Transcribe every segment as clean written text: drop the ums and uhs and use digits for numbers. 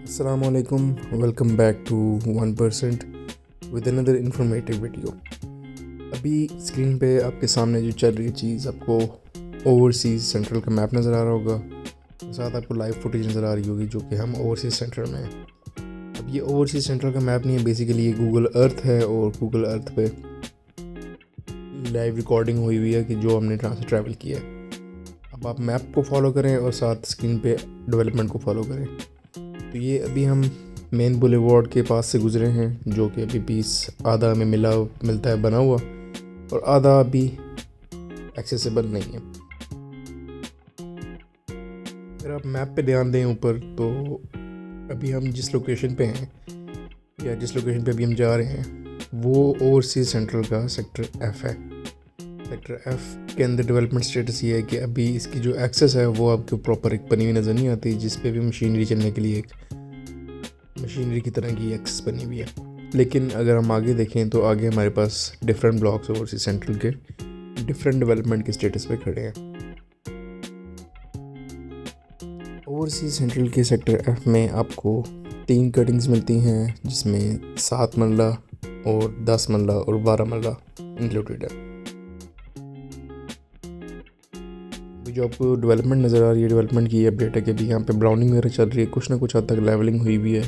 Assalamualaikum, welcome back to 1% with another informative video. अभी screen पे आपके सामने जो चल रही चीज़ आपको ओवरसीज़ सेंट्रल का मैप नज़र आ रहा होगा, साथ आपको लाइव फुटेज नज़र आ रही होगी जो कि हम ओवरसीज़ सेंट्रल में हैं। अब ये ओवरसीज़ सेंट्रल का मैप नहीं है, बेसिकली ये गूगल अर्थ है और गूगल अर्थ पे लाइव रिकॉर्डिंग हुई हुई है कि जो हमने जहाँ से ट्रैवल किया है। अब आप मैप को फॉलो करें और साथ स्क्रीन पे डेवलपमेंट को फॉलो करें। तो ये अभी हम मेन बुलेवार्ड के पास से गुजरे हैं, जो कि अभी पीस आधा हमें मिलता है बना हुआ और आधा अभी एक्सेसिबल नहीं है। अगर आप मैप पे ध्यान दें ऊपर, तो अभी हम जिस लोकेशन पे हैं या जिस लोकेशन पे अभी हम जा रहे हैं वो ओवरसीज सेंट्रल का सेक्टर F है। सेक्टर F के अंदर डेवलपमेंट स्टेटस ये है कि अभी इसकी जो एक्सेस है वो आपको प्रॉपर एक बनी हुई नज़र नहीं आती, जिस पे भी मशीनरी चलने के लिए एक मशीनरी की तरह की एक्सेस बनी हुई है। लेकिन अगर हम आगे देखें तो आगे हमारे पास डिफरेंट ब्लॉक्स ओवरसीज सेंट्रल के डिफरेंट डेवलपमेंट के स्टेटस पे खड़े हैं। ओवरसीज सेंट्रल के सेक्टर F में आपको 3 कटिंग्स मिलती हैं, जिसमें 7 मरला और 10 मरला और 12 मरला इंक्लूडेड है। जो आपको डेवलपमेंट नज़र आ रही है, डेवलपमेंट की अपडेट है कि अभी यहाँ पे ब्राउनिंग वगैरह चल रही है, कुछ ना कुछ हद तक लेवलिंग हुई हुई है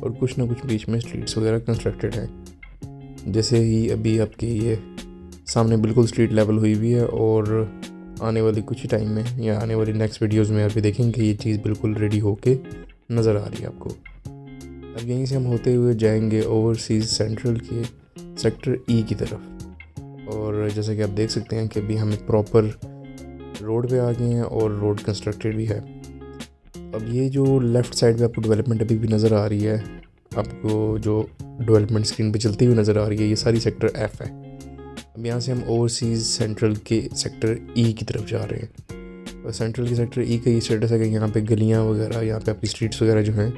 और कुछ ना कुछ बीच में स्ट्रीट्स वगैरह कंस्ट्रक्टेड हैं। जैसे ही अभी आपके ये सामने बिल्कुल स्ट्रीट लेवल हुई हुई है और आने वाली कुछ ही टाइम में या आने वाली नेक्स्ट वीडियोज़ में अभी देखेंगे कि ये चीज़ बिल्कुल रेडी होके नज़र आ रही है आपको। अब यहीं से हम होते हुए जाएंगे ओवरसीज़ सेंट्रल के सेक्टर E की तरफ, और जैसे कि आप देख सकते हैं कि अभी हम एक प्रॉपर रोड पे आ गए हैं और रोड कंस्ट्रक्टेड भी है। अब ये जो लेफ़्ट साइड पे आपको डेवलपमेंट अभी भी नज़र आ रही है, आपको जो डेवलपमेंट स्क्रीन पे चलती हुई नज़र आ रही है, ये सारी सेक्टर F है। अब यहाँ से हम ओवरसीज़ सेंट्रल के सेक्टर E की तरफ जा रहे हैं। और सेंट्रल के सेक्टर E का ये स्टेटस है कि यहाँ पे गलियाँ वगैरह, यहाँ पे आपकी स्ट्रीट्स वगैरह जो हैं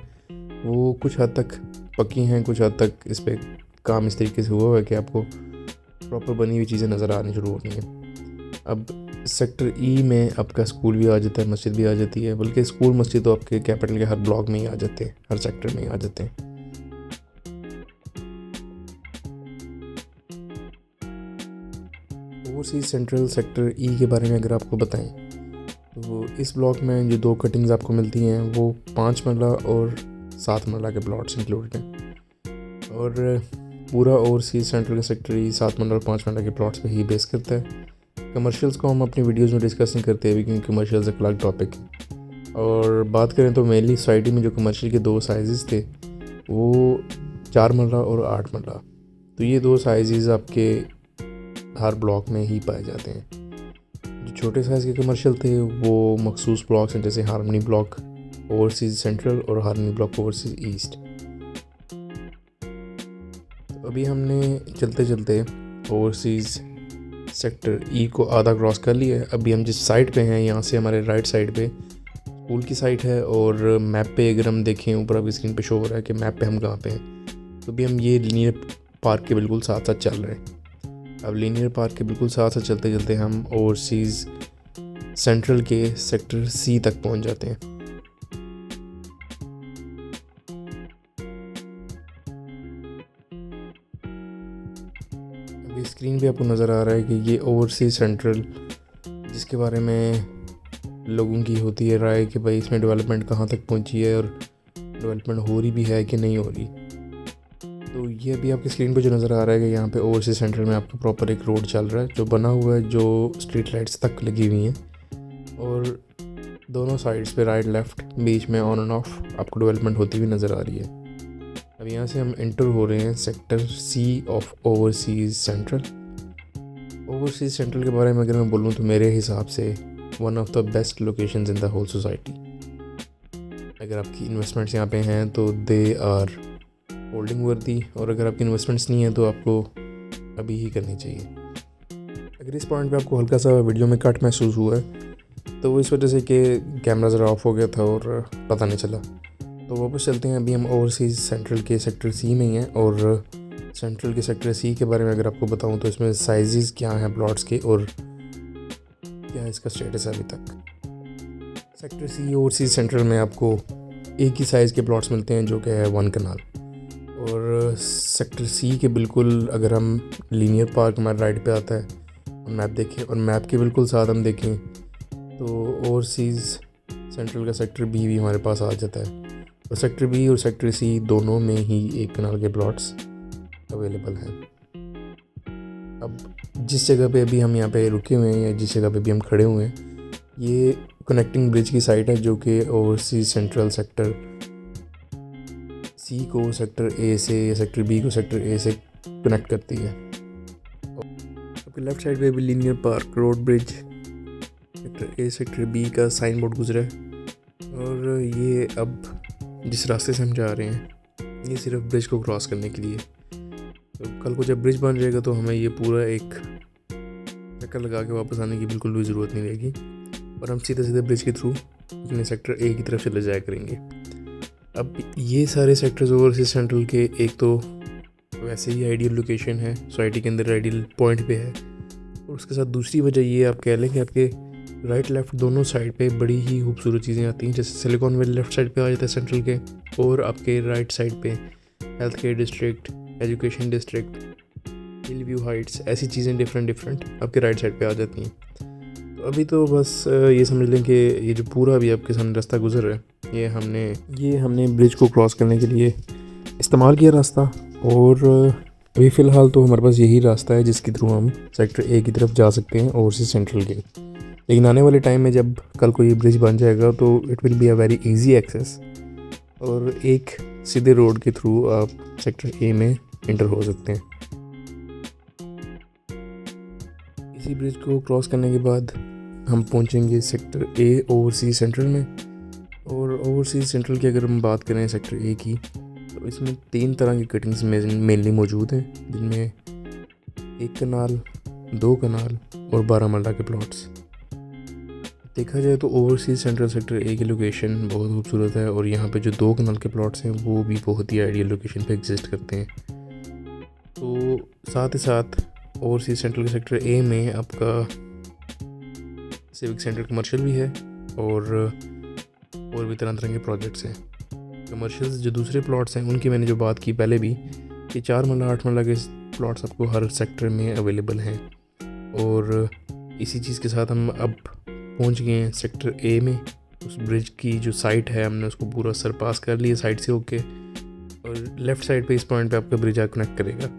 वो कुछ हद तक पक्की हैं, कुछ हद तक इस पर काम इस तरीके से हुआ हुआ है कि आपको प्रॉपर बनी हुई चीज़ें नज़र आनी शुरू हो रही हैं। अब सेक्टर E में आपका स्कूल भी आ जाता है, मस्जिद भी आ जाती है, बल्कि स्कूल मस्जिद तो आपके कैपिटल के हर ब्लॉक में ही आ जाते हैं, हर सेक्टर में ही आ जाते हैं। ओवरसीज सेंट्रल सेक्टर E के बारे में अगर आपको बताएं तो इस ब्लॉक में जो 2 कटिंग्स आपको मिलती हैं वो 5 मरला और 7 मरला के प्लॉट्स इंक्लूडेड हैं। और पूरा ओवरसीज सेंट्रल का सेक्टर E 7 मरला और 5 मरला के प्लॉट्स पे ही बेस करता है। कमर्शियल्स को हम अपनी वीडियोज़ में डिस्कस नहीं करते अभी, क्योंकि कमर्शियल्स एक अलग टॉपिक है। और बात करें तो मेनली सोसाइटी में जो कमर्शियल के 2 साइज़ थे वो 4 मरला और 8 मरला, तो ये 2 साइज़ आपके हर ब्लॉक में ही पाए जाते हैं। जो छोटे साइज़ के कमर्शियल थे वो मखसूस ब्लॉक्स हैं, जैसे हार्मनी ब्लॉक ओवरसीज सेंट्रल और हार्मनी ब्लॉक ओवरसीज ईस्ट। तो अभी हमने चलते चलते ओवरसीज सेक्टर E को आधा क्रॉस कर लिया है। अभी हम जिस साइड पे हैं, यहाँ से हमारे राइट साइड पे स्कूल की साइट है, और मैप पे अगर हम देखें ऊपर आपकी स्क्रीन पे शो हो रहा है कि मैप पे हम कहाँ पे हैं। तो अभी हम ये लीनियर पार्क के बिल्कुल साथ साथ चल रहे हैं। अब लीनियर पार्क के बिल्कुल साथ साथ चलते चलते हम ओवरसीज सेंट्रल के सेक्टर C तक पहुँच जाते हैं। अभी स्क्रीन पे आपको नज़र आ रहा है कि ये ओवरसीज सेंट्रल, जिसके बारे में लोगों की होती है राय कि भाई इसमें डेवलपमेंट कहाँ तक पहुँची है और डेवलपमेंट हो रही भी है कि नहीं हो रही। तो ये अभी आपकी स्क्रीन पे जो नज़र आ रहा है कि यहाँ पे ओवरसीज सेंट्रल में आपका प्रॉपर एक रोड चल रहा है जो बना हुआ है, जो स्ट्रीट लाइट्स तक लगी हुई हैं, और दोनों साइड्स पे राइट लेफ़्ट बीच में ऑन एंड ऑफ आपको डेवलपमेंट होती हुई नज़र आ रही है। अब यहाँ से हम एंटर हो रहे हैं sector C of overseas central. Overseas central के बारे में अगर मैं बोलूँ तो मेरे हिसाब से one of the best locations in the whole society. अगर आपकी इन्वेस्टमेंट्स यहाँ पे हैं तो दे आर होल्डिंग वर्दी, और अगर आपकी इन्वेस्टमेंट्स नहीं है तो आपको अभी ही करनी चाहिए। अगर इस पॉइंट पे आपको हल्का सा वीडियो में कट महसूस हुआ है तो वो इस वजह से कि कैमरा ज़रा ऑफ हो गया था और पता नहीं चला। तो वापस चलते हैं। अभी हम ओवरसीज सेंट्रल के सेक्टर C में ही हैं, और सेंट्रल के सेक्टर C के बारे में अगर आपको बताऊं तो इसमें साइजेस क्या हैं प्लॉट्स के और क्या इसका स्टेटस है अभी तक। सेक्टर C ओवरसीज सेंट्रल में आपको एक ही साइज़ के प्लॉट्स मिलते हैं जो कि है 1 कनाल। और सेक्टर सी के बिल्कुल अगर हम लीनियर पार्क हमारे राइट पे आता है और मैप देखें और मैप के बिल्कुल साथ हम देखें तो ओवरसीज़ सेंट्रल का सेक्टर बी भी हमारे पास आ जाता है। और सेक्टर बी और सेक्टर सी दोनों में ही 1 कनाल के प्लॉट्स अवेलेबल हैं। अब जिस जगह पे अभी हम यहाँ पे रुके हुए हैं या जिस जगह पे भी हम खड़े हुए हैं, ये कनेक्टिंग ब्रिज की साइट है जो कि ओवरसीज़ सेंट्रल सेक्टर सी को सेक्टर ए से या सेक्टर बी को सेक्टर ए से कनेक्ट करती है। आपके लेफ़्ट साइड पे भी linear park road bridge sector A sector B का साइन बोर्ड गुजरा है। और ये अब जिस रास्ते से हम जा रहे हैं ये सिर्फ ब्रिज को क्रॉस करने के लिए। तो कल को जब ब्रिज बन जाएगा तो हमें ये पूरा एक चक्कर लगा के वापस आने की बिल्कुल भी ज़रूरत नहीं रहेगी और हम सीधे सीधे ब्रिज के थ्रू अपने सेक्टर ए की तरफ चले जाया करेंगे। अब ये सारे सेक्टर्स ओवरसीज़ सेंट्रल के एक तो वैसे ही आइडियल लोकेशन है, सोसाइटी के अंदर आइडियल पॉइंट पे है, और उसके साथ दूसरी वजह ये आप कह लें कि आपके राइट लेफ़्ट दोनों साइड पे बड़ी ही खूबसूरत चीज़ें आती हैं। जैसे सिलिकॉन वैली लेफ़्ट साइड पे आ जाता है सेंट्रल के, और आपके राइट साइड पे health care district, education district, हिल व्यू हाइट्स, ऐसी चीज़ें डिफरेंट आपके राइट साइड पे आ जाती हैं। तो अभी तो बस ये समझ लें कि ये जो पूरा अभी आपके सामने रास्ता गुजर रहा है ये हमने ब्रिज को क्रॉस करने के लिए इस्तेमाल किया रास्ता। और अभी फ़िलहाल तो हमारे पास यही रास्ता है जिसके थ्रू हम सेक्टर ए की तरफ जा सकते हैं ओवरसीज़ सेंट्रल के। लेकिन आने वाले टाइम में जब कल को ये ब्रिज बन जाएगा तो it will be a very easy access, और एक सीधे रोड के थ्रू आप सेक्टर ए में इंटर हो सकते हैं। इसी ब्रिज को क्रॉस करने के बाद हम पहुंचेंगे सेक्टर ए ओवरसीज़ सेंट्रल में। और ओवरसीज़ सेंट्रल की अगर हम बात करें सेक्टर ए की तो इसमें 3 तरह की कटिंग्स मेनली मौजूद हैं, जिनमें 1 कनाल, 2 कनाल और 12 मरला के प्लॉट्स। देखा जाए तो ओवरसीज़ सेंट्रल सेक्टर ए की लोकेशन बहुत खूबसूरत है, और यहाँ पे जो 2 कनाल के प्लॉट्स हैं वो भी बहुत ही आइडियल लोकेशन पे एग्जिस्ट करते हैं। तो साथ ही साथ ओवरसीज़ सेंट्रल के सेक्टर ए में आपका सिविक सेंटर कमर्शियल भी है, और भी तरह के प्रोजेक्ट्स हैं। कमर्शियल्स जो दूसरे प्लॉट्स हैं उनकी मैंने जो बात की पहले भी कि 4 मरला 8 मरला के प्लॉट्स आपको हर सेक्टर में अवेलेबल हैं। और इसी चीज़ के साथ हम अब पहुंच गए हैं सेक्टर ए में। उस ब्रिज की जो साइट है हमने उसको पूरा सरपास कर लिया साइड से होके, और लेफ़्ट साइड पे इस पॉइंट पे आपका ब्रिज कनेक्ट करेगा।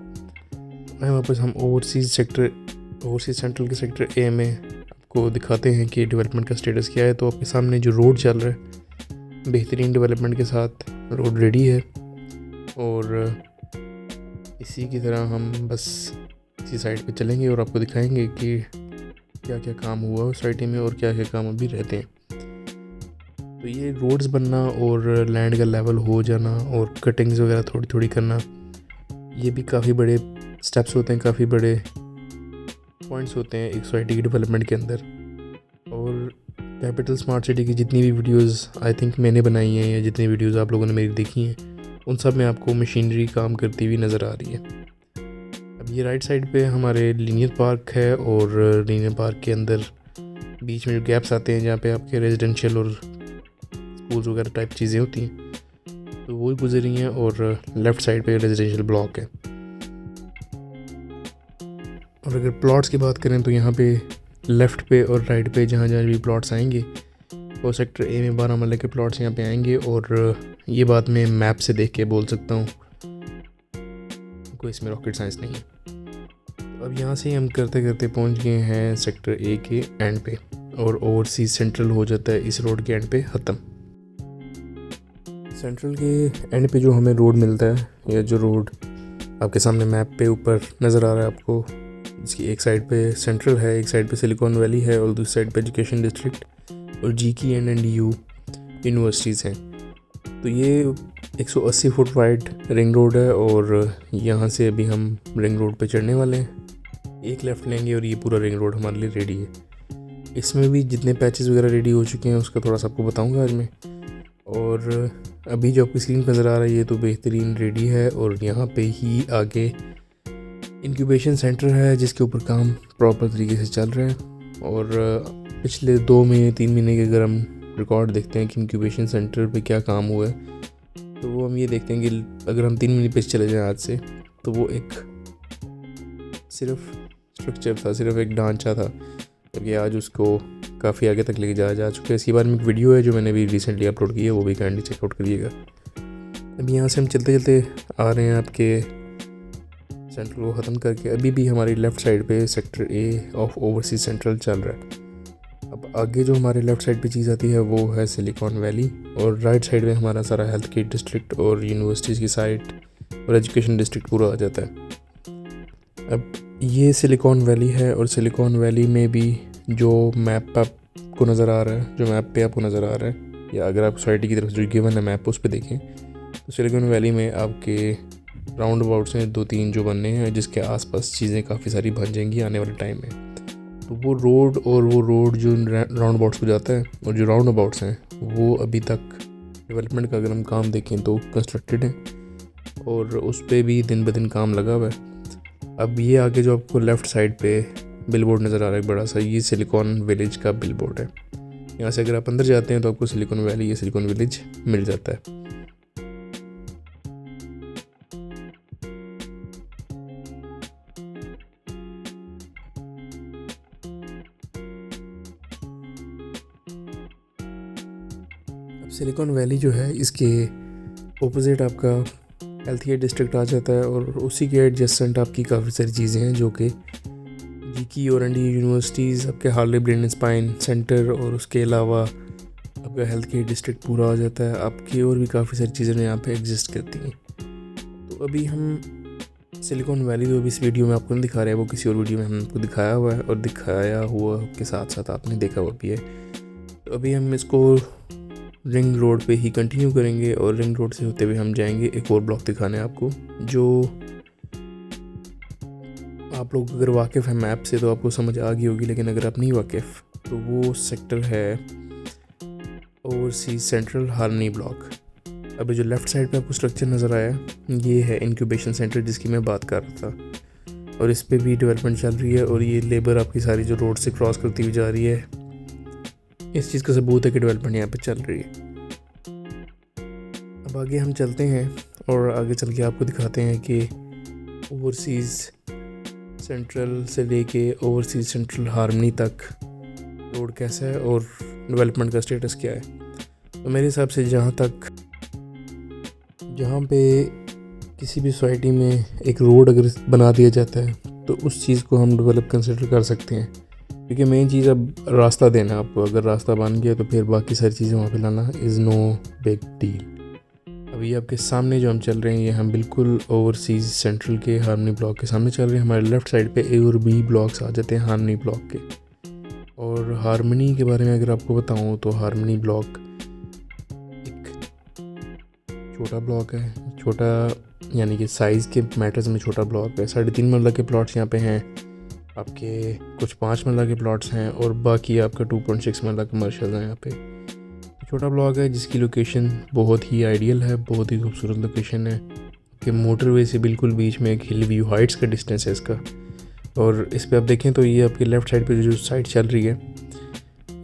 मैं वापस हम ओवरसीज़ सेंट्रल के सेक्टर ए में आपको दिखाते हैं कि डेवलपमेंट का स्टेटस क्या है। तो आपके सामने जो रोड चल रहा है बेहतरीन डेवलपमेंट के साथ रोड रेडी है, और इसी की तरह हम बस इसी साइड पे चलेंगे और आपको दिखाएंगे कि क्या क्या काम हुआ उस सोसाइटी में और क्या क्या काम अभी रहते हैं। तो ये रोड्स बनना और लैंड का लेवल हो जाना और कटिंग्स वगैरह थोड़ी थोड़ी करना, ये भी काफ़ी बड़े स्टेप्स होते हैं, काफ़ी बड़े पॉइंट्स होते हैं एक सोसाइटी की डेवलपमेंट के अंदर। और कैपिटल स्मार्ट सिटी की जितनी भी वीडियोस आई थिंक मैंने बनाई हैं या जितनी वीडियोस आप लोगों ने मेरी देखी हैं, उन सब में आपको मशीनरी काम करती हुई नज़र आ रही है। अब ये राइट साइड पे हमारे लीनियर पार्क है, और लीनियर पार्क के अंदर बीच में जो गैप्स आते हैं जहाँ पे आपके रेजिडेंशियल और स्कूल्स वगैरह टाइप चीज़ें होती हैं, तो वो गुजर रही हैं। और लेफ़्ट साइड पे रेजिडेंशियल ब्लॉक है। और अगर प्लॉट्स की बात करें तो यहाँ पे लेफ़्ट पे और राइट पे जहाँ जहाँ भी प्लॉट्स आएंगे वो सेक्टर ए में 12 मरले के प्लॉट्स यहाँ पे आएंगे। और ये बात मैं मैप से देख के बोल सकता हूँ, कोई इसमें रॉकेट साइंस नहीं है। तो अब यहाँ से हम करते करते पहुँच गए हैं सेक्टर ए के एंड पे, और ओवरसीज़ सेंट्रल हो जाता है इस रोड के एंड पे ख़त्म। सेंट्रल के एंड पे जो हमें रोड मिलता है, या जो रोड आपके सामने मैप पे ऊपर नज़र आ रहा है आपको, इसकी एक साइड पे सेंट्रल है, एक साइड पे सिलिकॉन वैली है, और दूसरी साइड पे एजुकेशन डिस्ट्रिक्ट और GK एंड NDU यूनिवर्सिटीज़ हैं। तो ये 180 फुट वाइड रिंग रोड है, और यहाँ से अभी हम रिंग रोड पे चढ़ने वाले हैं। एक लेफ़्ट लेंगे और ये पूरा रिंग रोड हमारे लिए रेडी है। इसमें भी जितने पैचेस वगैरह रेडी हो चुके हैं उसका थोड़ा सा आपको बताऊँगा आज मैं। और अभी जो आपकी स्क्रीन पर नज़र आ रहा है ये तो बेहतरीन रेडी है, और यहाँ पे ही आगे इंक्यूबेशन सेंटर है जिसके ऊपर काम प्रॉपर तरीके से चल रहा है। और पिछले 2 महीने 3 महीने की अगर हम रिकॉर्ड देखते हैं कि इंक्यूबेशन सेंटर पे क्या काम हुआ है, तो वो हम ये देखते हैं कि अगर हम 3 महीने पीछे चले जाएं आज से, तो वो एक सिर्फ स्ट्रक्चर था, सिर्फ एक ढांचा था, क्योंकि आज उसको काफ़ी आगे तक लेके जाया जा चुका है। इसके बारे में एक वीडियो है जो मैंने भी रिसेंटली अपलोड की है, वो भी काइंडली चेकआउट करिएगा। अभी यहाँ से हम चलते चलते आ रहे हैं आपके सेंट्रल को ख़त्म करके। अभी भी हमारी लेफ़्ट साइड पे sector A of overseas central चल रहा है। अब आगे जो हमारे लेफ़्ट साइड पे चीज़ आती है वो है सिलिकॉन वैली, और राइट साइड में हमारा सारा हेल्थ केयर डिस्ट्रिक्ट और यूनिवर्सिटीज़ की साइट और एजुकेशन डिस्ट्रिक्ट पूरा आ जाता है। अब ये सिलिकॉन वैली है, और सिलिकॉन वैली में भी जो मैप आपको नज़र आ रहा है, जो मैप पे आपको नज़र आ रहा है, या अगर आप सोसाइटी की तरफ जो गिवन है मैप उस पर देखें, तो सिलिकॉन वैली में आपके राउंड अबाउट से 2-3 जो बनने हैं, जिसके आसपास चीज़ें काफ़ी सारी बन जाएंगी आने वाले टाइम में। तो वो रोड जो राउंड अबाउट्स को जाता है, और जो राउंड अबाउट्स हैं वो अभी तक डेवलपमेंट का अगर हम काम देखें तो कंस्ट्रक्टेड हैं, और उस पर भी दिन ब दिन काम लगा हुआ है। अब ये आगे जो आपको लेफ़्ट साइड पे बिलबोर्ड नज़र आ रहा है बड़ा सा, ये सिलिकॉन विलेज का बिलबोर्ड है। यहाँ से अगर आप अंदर जाते हैं तो आपको सिलिकॉन वैली या सिलिकॉन विलेज मिल जाता है। अब सिलिकॉन वैली जो है, इसके ऑपोजिट आपका हेल्थ केयर डिस्ट्रिक्ट आ जाता है, और उसी के एडजेसेंट आपकी काफ़ी सारी चीज़ें हैं जो कि जीकी और एनडी यूनिवर्सिटीज़, आपके Harley brain and spine centre, और उसके अलावा आपका हेल्थ केयर डिस्ट्रिक्ट पूरा आ जाता है। आपकी और भी काफ़ी सारी चीज़ें यहाँ पे एग्जिस्ट करती हैं। तो अभी हम सिलिकॉन वैली जो अभी इस वीडियो में आपको नहीं दिखा रहे हैं, वो किसी और वीडियो में हमने आपको दिखाया हुआ है, और दिखाया हुआ के साथ साथ आपने देखा हुआ भी है। तो अभी हम इसको रिंग रोड पे ही कंटिन्यू करेंगे, और रिंग रोड से होते हुए हम जाएंगे एक और ब्लॉक दिखाने आपको, जो आप लोग अगर वाकिफ़ हैं मैप से तो आपको समझ आ गई होगी, लेकिन अगर आप नहीं वाकिफ़ तो वो सेक्टर है ओवरसीज सेंट्रल हार्मनी ब्लॉक। अभी जो लेफ़्ट साइड पे आपको स्ट्रक्चर नज़र आया, ये है इंक्यूबेशन सेंटर जिसकी मैं बात कर रहा था, और इस पे भी डेवलपमेंट चल रही है, और ये लेबर आपकी सारी जो रोड से क्रॉस करती हुई जा रही है, इस चीज़ का सबूत है कि डेवलपमेंट यहाँ पे चल रही है। अब आगे हम चलते हैं, और आगे चल के आपको दिखाते हैं कि ओवरसीज़ सेंट्रल से लेके ओवरसीज सेंट्रल हार्मनी तक रोड कैसा है और डेवलपमेंट का स्टेटस क्या है। तो मेरे हिसाब से जहाँ पे किसी भी सोसाइटी में एक रोड अगर बना दिया जाता है तो उस चीज़ को हम डेवलप कंसिडर कर सकते हैं, क्योंकि मेन चीज़ अब रास्ता देना आपको। अगर रास्ता बन गया तो फिर बाकी सारी चीज़ें वहाँ पे लाना इज़ नो बिग डील। अभी आपके सामने जो हम चल रहे हैं, ये हम बिल्कुल ओवरसीज सेंट्रल के हार्मनी ब्लॉक के सामने चल रहे हैं। हमारे लेफ़्ट साइड पे ए और बी ब्लॉक्स आ जाते हैं हार्मनी ब्लॉक के। और हार्मनी के बारे में अगर आपको बताऊं तो हार्मनी ब्लॉक एक छोटा ब्लॉक है, छोटा यानी कि साइज़ के मैटर्स में छोटा ब्लॉक है। 3.5 मरला के प्लॉट्स यहाँ पे हैं आपके, कुछ 5 मरला के प्लॉट्स हैं, और बाकी आपका 2.6 मरला कमर्शियल है। यहाँ पे छोटा ब्लॉक है जिसकी लोकेशन बहुत ही आइडियल है, बहुत ही खूबसूरत लोकेशन है कि मोटरवे से बिल्कुल बीच में एक हिल व्यू हाइट्स का डिस्टेंस है इसका। और इस पे आप देखें तो ये आपके लेफ़्ट साइड पे जो साइड चल रही है,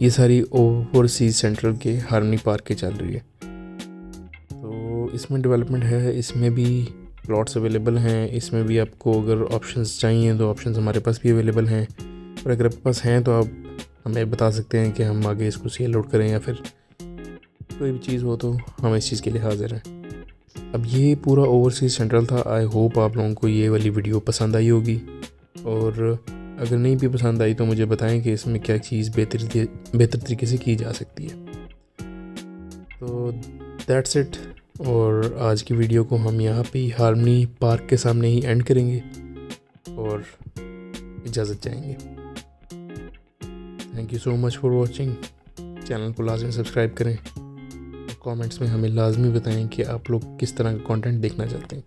ये सारी ओवरसीज सेंट्रल के हार्मनी पार्क के चल रही है। तो इसमें डेवलपमेंट है, इसमें भी प्लॉट्स अवेलेबल हैं, इसमें भी आपको अगर ऑप्शंस चाहिए तो ऑप्शंस हमारे पास भी अवेलेबल हैं, और अगर आपके पास हैं तो आप हमें बता सकते हैं कि हम आगे इसको सेल आउट करें, या फिर कोई भी चीज़ हो तो हम इस चीज़ के लिए हाजिर हैं। अब ये पूरा ओवरसीज सेंट्रल था। आई होप आप लोगों को ये वाली वीडियो पसंद आई होगी, और अगर नहीं भी पसंद आई तो मुझे बताएं कि इसमें क्या चीज़ बेहतर तरीके से की जा सकती है। तो दैट्स इट, और आज की वीडियो को हम यहाँ पे हार्मनी पार्क के सामने ही एंड करेंगे और इजाज़त चाहेंगे। Thank you so much for watching. Channel को लाजमी सब्सक्राइब करें, कमेंट्स में हमें लाजमी बताएं कि आप लोग किस तरह का कंटेंट देखना चाहते हैं।